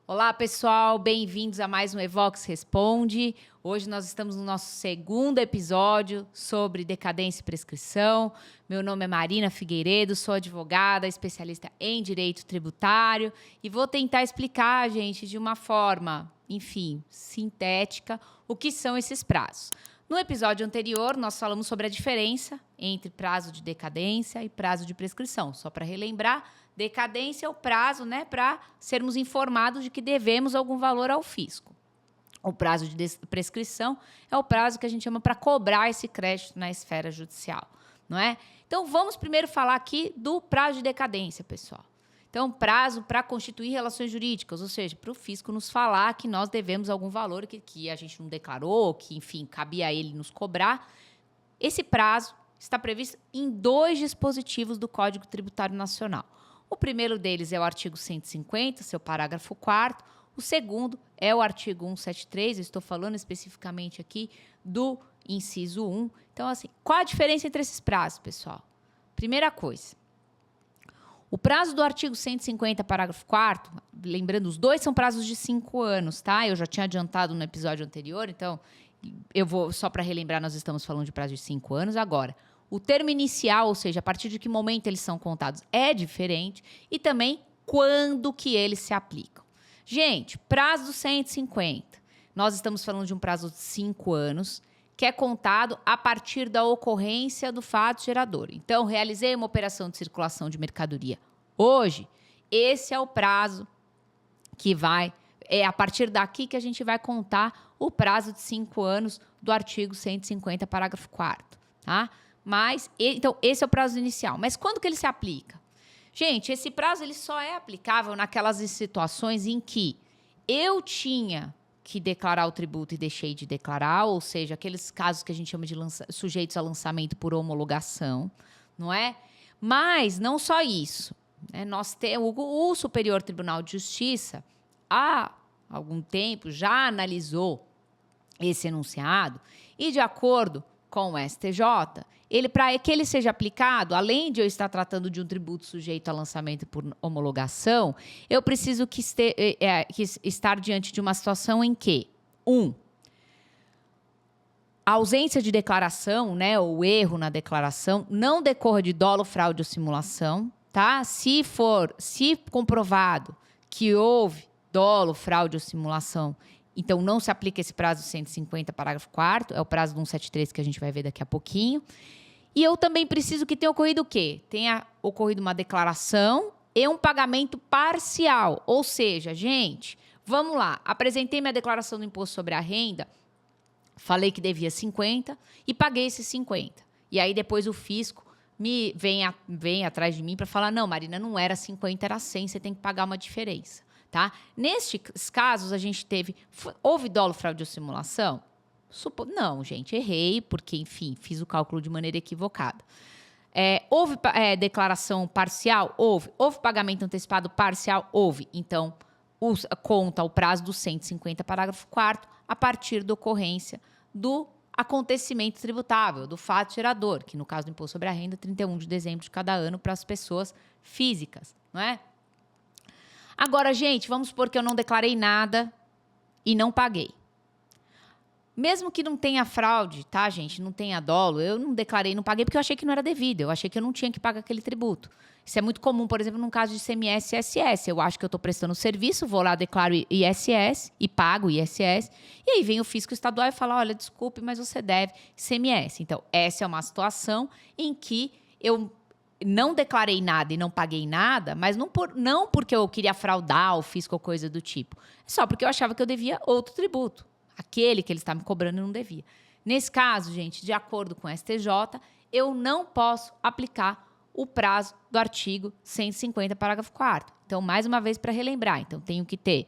Olá, pessoal, bem-vindos a mais um Evox Responde. Hoje nós estamos no nosso segundo episódio sobre decadência e prescrição. Meu nome é Marina Figueiredo, sou advogada, especialista em direito tributário e vou tentar explicar, gente, de uma forma, sintética, o que são esses prazos. No episódio anterior, nós falamos sobre a diferença entre prazo de decadência e prazo de prescrição. Só para relembrar, decadência é o prazo, para sermos informados de que devemos algum valor ao fisco. O prazo de prescrição é o prazo que a gente chama para cobrar esse crédito na esfera judicial, não é? Então, vamos primeiro falar aqui do prazo de decadência, pessoal. Então, prazo para constituir relações jurídicas, ou seja, para o fisco nos falar que nós devemos algum valor que a gente não declarou, que, cabia a ele nos cobrar. Esse prazo está previsto em 2 dispositivos do Código Tributário Nacional. O primeiro deles é o artigo 150, seu parágrafo 4º. O segundo é o artigo 173, eu estou falando especificamente aqui do inciso 1. Então, qual a diferença entre esses prazos, pessoal? Primeira coisa, o prazo do artigo 150, parágrafo 4º, lembrando, os dois são prazos de 5 anos, tá? Eu já tinha adiantado no episódio anterior, então, só para relembrar, nós estamos falando de prazo de 5 anos agora. O termo inicial, ou seja, a partir de que momento eles são contados, é diferente e também quando que eles se aplicam. Gente, prazo do 150, nós estamos falando de um prazo de 5 anos, que é contado a partir da ocorrência do fato gerador. Então, realizei uma operação de circulação de mercadoria hoje, esse é o prazo que é a partir daqui que a gente vai contar o prazo de 5 anos do artigo 150, parágrafo 4º, tá? Então, esse é o prazo inicial. Mas quando que ele se aplica? Gente, esse prazo ele só é aplicável naquelas situações em que eu tinha que declarar o tributo e deixei de declarar, ou seja, aqueles casos que a gente chama de sujeitos a lançamento por homologação, não é? Mas não só isso, né? O Superior Tribunal de Justiça, há algum tempo, já analisou esse enunciado e, de acordo com o STJ, para que ele seja aplicado, além de eu estar tratando de um tributo sujeito a lançamento por homologação, eu preciso estar diante de uma situação em que, a ausência de declaração, ou erro na declaração, não decorra de dolo, fraude ou simulação, tá? Se comprovado que houve dolo, fraude ou simulação, então, não se aplica esse prazo 150, parágrafo 4º, é o prazo do 173 que a gente vai ver daqui a pouquinho. E eu também preciso que tenha ocorrido o quê? Tenha ocorrido uma declaração e um pagamento parcial. Ou seja, gente, vamos lá, apresentei minha declaração do imposto sobre a renda, falei que devia 50 e paguei esses 50. E aí, depois o fisco vem atrás de mim para falar, não, Marina, não era 50, era 100, você tem que pagar uma diferença. Tá? Nestes casos, houve dolo, fraude ou simulação? Não, gente, errei, porque, fiz o cálculo de maneira equivocada. Houve declaração parcial? Houve. Houve pagamento antecipado parcial? Houve. Então, conta o prazo do 150, parágrafo 4º, a partir da ocorrência do acontecimento tributável, do fato gerador, que no caso do imposto sobre a renda, 31 de dezembro de cada ano para as pessoas físicas, não é? Agora, gente, vamos supor que eu não declarei nada e não paguei. Mesmo que não tenha fraude, tá, gente? Não tenha dolo, eu não declarei, não paguei porque eu achei que não era devido, eu achei que eu não tinha que pagar aquele tributo. Isso é muito comum, por exemplo, num caso de ICMS e ISS. Eu acho que eu estou prestando serviço, vou lá, declaro ISS e pago ISS, e aí vem o fisco estadual e fala, olha, desculpe, mas você deve ICMS. Então, essa é uma situação em que eu não declarei nada e não paguei nada, mas não porque eu queria fraudar o fisco ou coisa do tipo. É só porque eu achava que eu devia outro tributo. Aquele que ele está me cobrando eu não devia. Nesse caso, gente, de acordo com o STJ, eu não posso aplicar o prazo do artigo 150, parágrafo 4º. Então, mais uma vez, para relembrar. Então, tenho que ter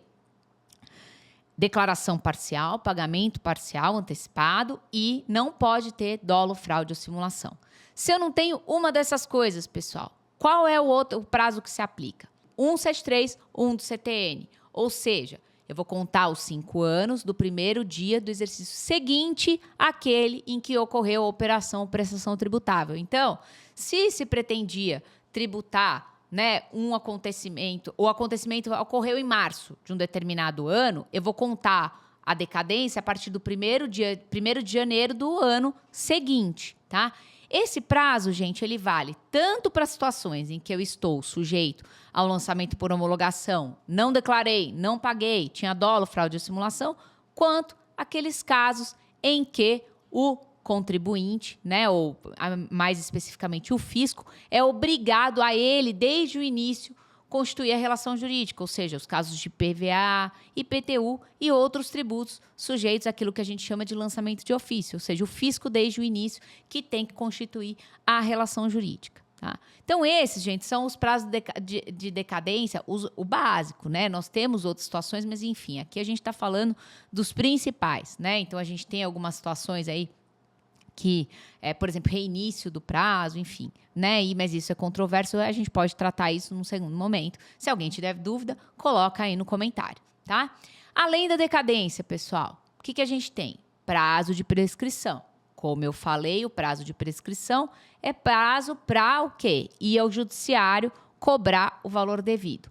declaração parcial, pagamento parcial antecipado e não pode ter dolo, fraude ou simulação. Se eu não tenho uma dessas coisas, pessoal, qual é o prazo que se aplica? 173, 1 do CTN. Ou seja, eu vou contar os 5 anos do primeiro dia do exercício seguinte àquele em que ocorreu a operação ou prestação tributável. Então, se pretendia tributar né, um acontecimento, o acontecimento ocorreu em março de um determinado ano, eu vou contar a decadência a partir do 1º de janeiro do ano seguinte, tá? Esse prazo, gente, ele vale tanto para situações em que eu estou sujeito ao lançamento por homologação, não declarei, não paguei, tinha dolo, fraude ou simulação, quanto aqueles casos em que o contribuinte, né, ou mais especificamente o fisco, é obrigado a ele, desde o início, constituir a relação jurídica, ou seja, os casos de PVA, IPTU e outros tributos sujeitos àquilo que a gente chama de lançamento de ofício, ou seja, o fisco desde o início que tem que constituir a relação jurídica. Tá? Então, esses, gente, são os prazos de decadência, o básico, né? Nós temos outras situações, mas enfim, aqui a gente está falando dos principais, né? Então, a gente tem algumas situações aí que, por exemplo, reinício do prazo, enfim, né? Mas isso é controverso, a gente pode tratar isso num segundo momento. Se alguém tiver dúvida, coloca aí no comentário, tá? Além da decadência, pessoal, o que a gente tem? Prazo de prescrição. Como eu falei, o prazo de prescrição é prazo para o quê? Ir ao judiciário cobrar o valor devido.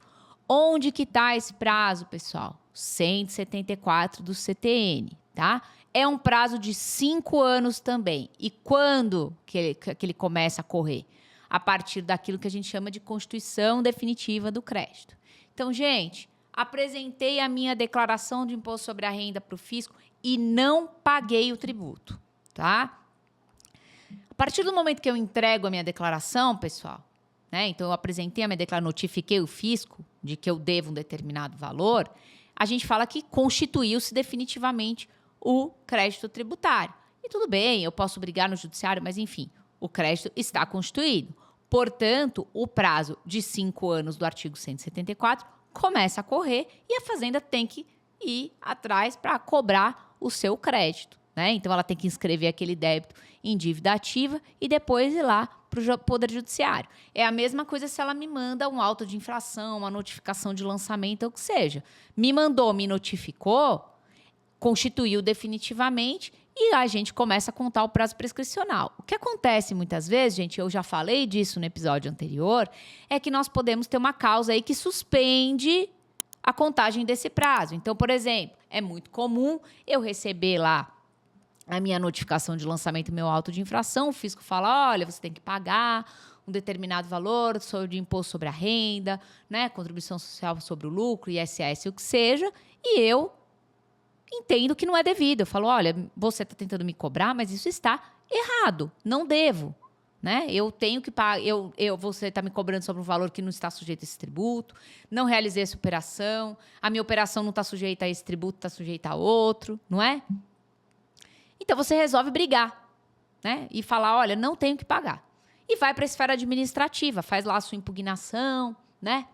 Onde que está esse prazo, pessoal? 174 do CTN, tá? É um prazo de 5 anos também. E quando que ele começa a correr? A partir daquilo que a gente chama de constituição definitiva do crédito. Então, gente, apresentei a minha declaração de imposto sobre a renda para o fisco e não paguei o tributo, tá? A partir do momento que eu entrego a minha declaração, pessoal, né? Então, eu apresentei a minha declaração, notifiquei o fisco de que eu devo um determinado valor, a gente fala que constituiu-se definitivamente o crédito tributário. E tudo bem, eu posso brigar no judiciário, mas enfim, o crédito está constituído. Portanto, o prazo de 5 anos do artigo 174 começa a correr e a Fazenda tem que ir atrás para cobrar o seu crédito, né? Então, ela tem que inscrever aquele débito em dívida ativa e depois ir lá para o Poder Judiciário. É a mesma coisa se ela me manda um auto de infração, uma notificação de lançamento, ou o que seja. Me mandou, me notificou, constituiu definitivamente e a gente começa a contar o prazo prescricional. O que acontece muitas vezes, gente, eu já falei disso no episódio anterior, é que nós podemos ter uma causa aí que suspende a contagem desse prazo. Então, por exemplo, é muito comum eu receber lá a minha notificação de lançamento, meu auto de infração, o fisco fala, olha, você tem que pagar um determinado valor de imposto sobre a renda, né, contribuição social sobre o lucro, ISS, o que seja, e eu entendo que não é devido. Eu falo, olha, você está tentando me cobrar, mas isso está errado, não devo. Né? Eu tenho que pagar, você está me cobrando sobre um valor que não está sujeito a esse tributo, não realizei essa operação, a minha operação não está sujeita a esse tributo, está sujeita a outro, não é? Então, você resolve brigar, né? E falar, olha, não tenho que pagar. E vai para a esfera administrativa, faz lá a sua impugnação, né?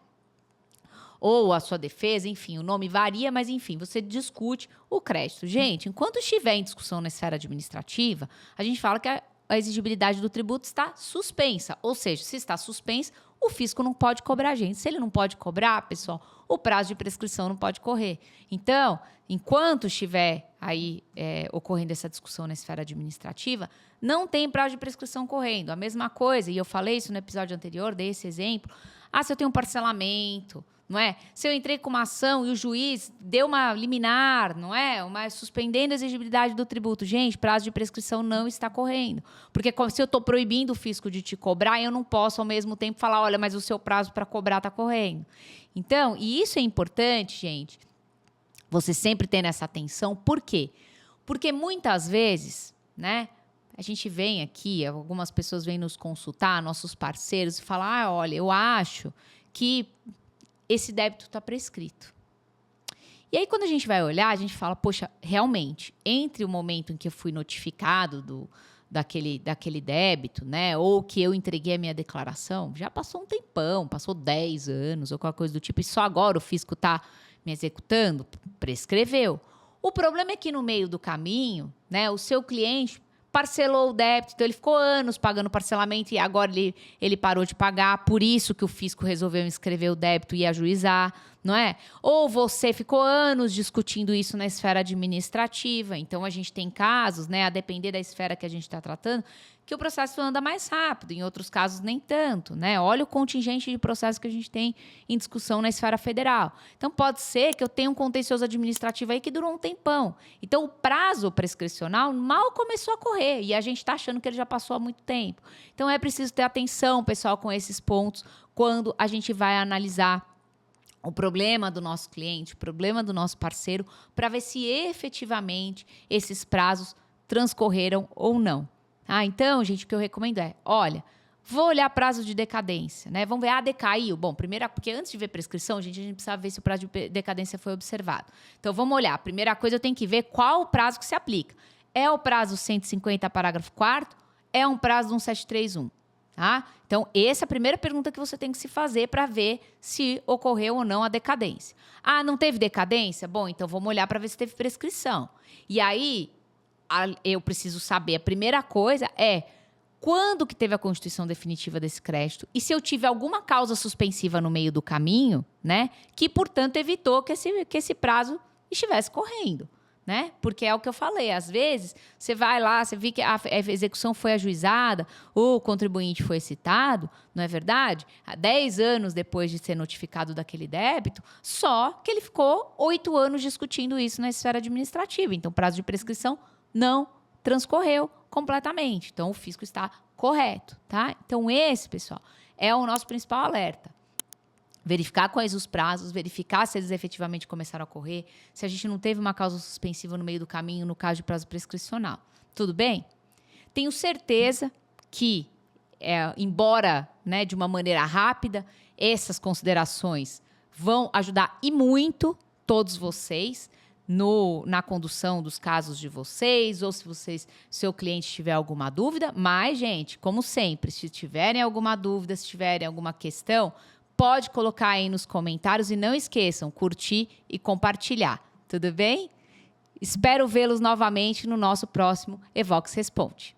Ou a sua defesa, enfim, o nome varia, mas enfim, você discute o crédito. Gente, enquanto estiver em discussão na esfera administrativa, a gente fala que a exigibilidade do tributo está suspensa. Ou seja, se está suspensa, o fisco não pode cobrar a gente. Se ele não pode cobrar, pessoal, o prazo de prescrição não pode correr. Então, enquanto estiver aí ocorrendo essa discussão na esfera administrativa, não tem prazo de prescrição correndo. A mesma coisa, e eu falei isso no episódio anterior, dei esse exemplo. Se eu tenho um parcelamento, não é? Se eu entrei com uma ação e o juiz deu uma liminar, não é? Suspendendo a exigibilidade do tributo. Gente, prazo de prescrição não está correndo. Porque se eu estou proibindo o fisco de te cobrar, eu não posso ao mesmo tempo falar, olha, mas o seu prazo para cobrar está correndo. Então, e isso é importante, gente, você sempre ter essa atenção. Por quê? Porque muitas vezes, né? A gente vem aqui, algumas pessoas vêm nos consultar, nossos parceiros, e falam, olha, eu acho que esse débito está prescrito. E aí, quando a gente vai olhar, a gente fala, poxa, realmente, entre o momento em que eu fui notificado daquele débito, né, ou que eu entreguei a minha declaração, já passou um tempão, passou 10 anos ou qualquer coisa do tipo, e só agora o fisco está me executando, prescreveu. O problema é que no meio do caminho, né, o seu cliente parcelou o débito, então ele ficou anos pagando parcelamento e agora ele parou de pagar, por isso que o fisco resolveu inscrever o débito e ajuizar, não é? Ou você ficou anos discutindo isso na esfera administrativa. Então, a gente tem casos, né, a depender da esfera que a gente está tratando, que o processo anda mais rápido, em outros casos nem tanto, né? Olha o contingente de processos que a gente tem em discussão na esfera federal. Então, pode ser que eu tenha um contencioso administrativo aí que durou um tempão. Então, o prazo prescricional mal começou a correr e a gente está achando que ele já passou há muito tempo. Então, é preciso ter atenção, pessoal, com esses pontos quando a gente vai analisar o problema do nosso cliente, o problema do nosso parceiro, para ver se efetivamente esses prazos transcorreram ou não. Então, gente, o que eu recomendo é, olha, vou olhar prazo de decadência, né? Vamos ver, decaiu. Bom, primeira, porque antes de ver prescrição, gente, a gente precisa ver se o prazo de decadência foi observado. Então, vamos olhar. A primeira coisa, eu tenho que ver qual o prazo que se aplica. É o prazo 150, parágrafo 4º? É um prazo do 1731, tá? Então, essa é a primeira pergunta que você tem que se fazer para ver se ocorreu ou não a decadência. Não teve decadência? Bom, então vamos olhar para ver se teve prescrição. E aí, eu preciso saber, a primeira coisa é quando que teve a constituição definitiva desse crédito e se eu tive alguma causa suspensiva no meio do caminho, né, que, portanto, evitou que esse prazo estivesse correndo, né? Porque é o que eu falei, às vezes você vai lá, você vê que a execução foi ajuizada, o contribuinte foi citado, não é verdade? 10 anos depois de ser notificado daquele débito, só que ele ficou 8 anos discutindo isso na esfera administrativa. Então, o prazo de prescrição não transcorreu completamente. Então, o fisco está correto, tá? Então, esse, pessoal, é o nosso principal alerta. Verificar quais os prazos, verificar se eles efetivamente começaram a correr, se a gente não teve uma causa suspensiva no meio do caminho, no caso de prazo prescricional. Tudo bem? Tenho certeza que, embora, né, de uma maneira rápida, essas considerações vão ajudar e muito todos vocês na condução dos casos de vocês, ou se seu cliente tiver alguma dúvida. Mas, gente, como sempre, se tiverem alguma dúvida, se tiverem alguma questão, pode colocar aí nos comentários e não esqueçam, curtir e compartilhar. Tudo bem? Espero vê-los novamente no nosso próximo Evox Responde.